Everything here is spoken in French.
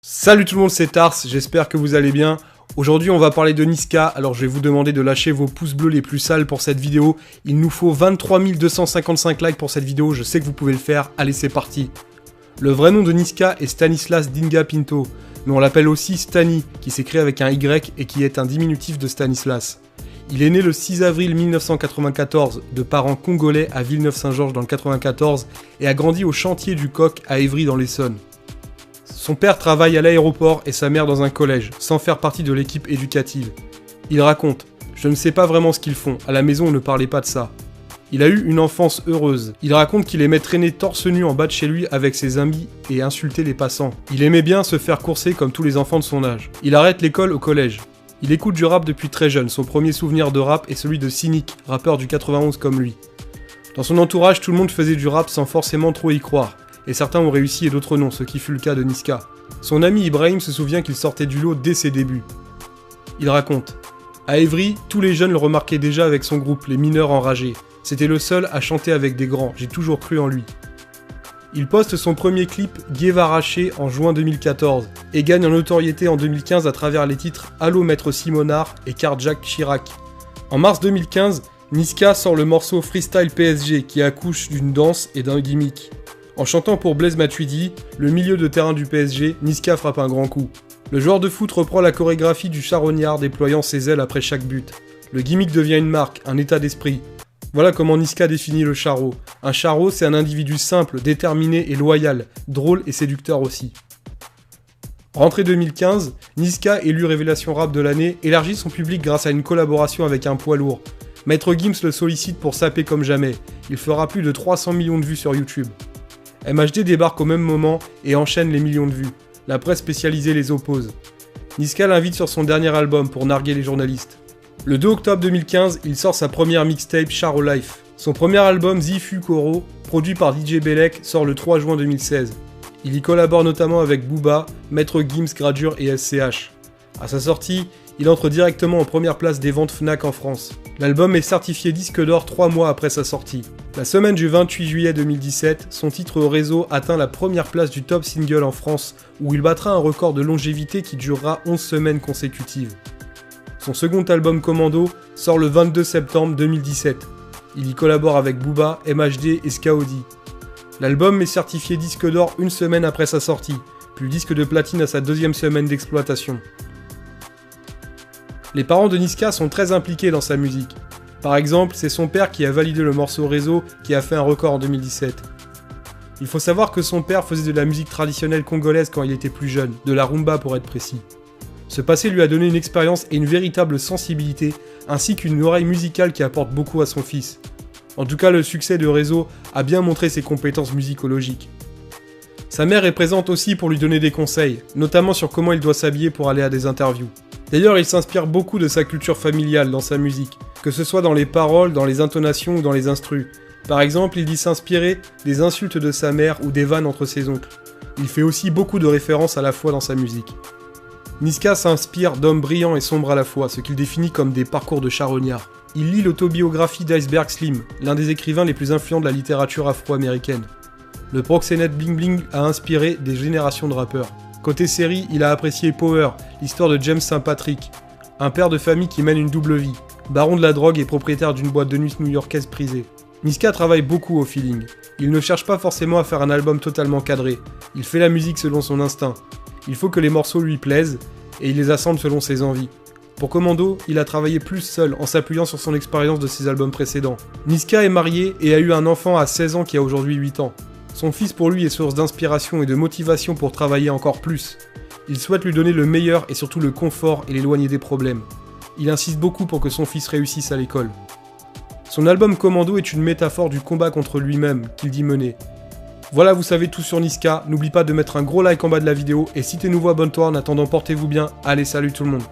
Salut tout le monde, c'est Tars, j'espère que vous allez bien. Aujourd'hui on va parler de Niska, alors je vais vous demander de lâcher vos pouces bleus les plus sales pour cette vidéo. Il nous faut 23 255 likes pour cette vidéo, je sais que vous pouvez le faire, allez c'est parti. Le vrai nom de Niska est Stanislas Dinga Pinto, mais on l'appelle aussi Stani, qui s'écrit avec un Y et qui est un diminutif de Stanislas. Il est né le 6 avril 1994 de parents congolais à Villeneuve-Saint-Georges dans le 94 et a grandi au chantier du Coq à Évry dans l'Essonne. Son père travaille à l'aéroport et sa mère dans un collège, sans faire partie de l'équipe éducative. Il raconte « Je ne sais pas vraiment ce qu'ils font, à la maison on ne parlait pas de ça ». Il a eu une enfance heureuse. Il raconte qu'il aimait traîner torse nu en bas de chez lui avec ses amis et insulter les passants. Il aimait bien se faire courser comme tous les enfants de son âge. Il arrête l'école au collège. Il écoute du rap depuis très jeune, son premier souvenir de rap est celui de Cynic, rappeur du 91 comme lui. Dans son entourage, tout le monde faisait du rap sans forcément trop y croire. Et certains ont réussi et d'autres non, ce qui fut le cas de Niska. Son ami Ibrahim se souvient qu'il sortait du lot dès ses débuts. Il raconte « À Évry, tous les jeunes le remarquaient déjà avec son groupe, les mineurs enragés. C'était le seul à chanter avec des grands, j'ai toujours cru en lui. » Il poste son premier clip « Guevaraché » en juin 2014 et gagne en notoriété en 2015 à travers les titres « Allô Maître Simonard » et « Carjack Chirac ». En mars 2015, Niska sort le morceau Freestyle PSG qui accouche d'une danse et d'un gimmick. En chantant pour Blaise Matuidi, le milieu de terrain du PSG, Niska frappe un grand coup. Le joueur de foot reprend la chorégraphie du charognard déployant ses ailes après chaque but. Le gimmick devient une marque, un état d'esprit. Voilà comment Niska définit le charo. Un charo, c'est un individu simple, déterminé et loyal, drôle et séducteur aussi. Rentrée 2015, Niska, élu révélation rap de l'année, élargit son public grâce à une collaboration avec un poids lourd. Maître Gims le sollicite pour saper comme jamais. Il fera plus de 300 millions de vues sur YouTube. MHD débarque au même moment et enchaîne les millions de vues. La presse spécialisée les oppose. Niska l'invite sur son dernier album pour narguer les journalistes. Le 2 octobre 2015, il sort sa première mixtape Charo Life. Son premier album Zifu Koro, produit par DJ Belek, sort le 3 juin 2016. Il y collabore notamment avec Booba, Maître Gims, Gradure et SCH. À sa sortie, il entre directement en première place des ventes Fnac en France. L'album est certifié disque d'or 3 mois après sa sortie. La semaine du 28 juillet 2017, son titre au réseau atteint la première place du top single en France, où il battra un record de longévité qui durera 11 semaines consécutives. Son second album Commando sort le 22 septembre 2017. Il y collabore avec Booba, MHD et Skaody. L'album est certifié disque d'or une semaine après sa sortie, puis disque de platine à sa deuxième semaine d'exploitation. Les parents de Niska sont très impliqués dans sa musique. Par exemple, c'est son père qui a validé le morceau Réseau qui a fait un record en 2017. Il faut savoir que son père faisait de la musique traditionnelle congolaise quand il était plus jeune, de la rumba pour être précis. Ce passé lui a donné une expérience et une véritable sensibilité, ainsi qu'une oreille musicale qui apporte beaucoup à son fils. En tout cas, le succès de Réseau a bien montré ses compétences musicologiques. Sa mère est présente aussi pour lui donner des conseils, notamment sur comment il doit s'habiller pour aller à des interviews. D'ailleurs, il s'inspire beaucoup de sa culture familiale dans sa musique, que ce soit dans les paroles, dans les intonations ou dans les instrus. Par exemple, il dit s'inspirer des insultes de sa mère ou des vannes entre ses oncles. Il fait aussi beaucoup de références à la fois dans sa musique. Niska s'inspire d'hommes brillants et sombres à la fois, ce qu'il définit comme des parcours de charognards. Il lit l'autobiographie d'Iceberg Slim, l'un des écrivains les plus influents de la littérature afro-américaine. Le proxénète Bling Bling a inspiré des générations de rappeurs. Côté série, il a apprécié Power, l'histoire de James St. Patrick, un père de famille qui mène une double vie, baron de la drogue et propriétaire d'une boîte de nuit new-yorkaise prisée. Niska travaille beaucoup au feeling. Il ne cherche pas forcément à faire un album totalement cadré, il fait la musique selon son instinct. Il faut que les morceaux lui plaisent, et il les assemble selon ses envies. Pour Commando, il a travaillé plus seul, en s'appuyant sur son expérience de ses albums précédents. Niska est marié et a eu un enfant à 16 ans qui a aujourd'hui 8 ans. Son fils pour lui est source d'inspiration et de motivation pour travailler encore plus. Il souhaite lui donner le meilleur et surtout le confort et l'éloigner des problèmes. Il insiste beaucoup pour que son fils réussisse à l'école. Son album Commando est une métaphore du combat contre lui-même qu'il dit mener. Voilà, vous savez tout sur Niska, n'oublie pas de mettre un gros like en bas de la vidéo et si t'es nouveau abonne-toi, en attendant portez-vous bien, allez salut tout le monde.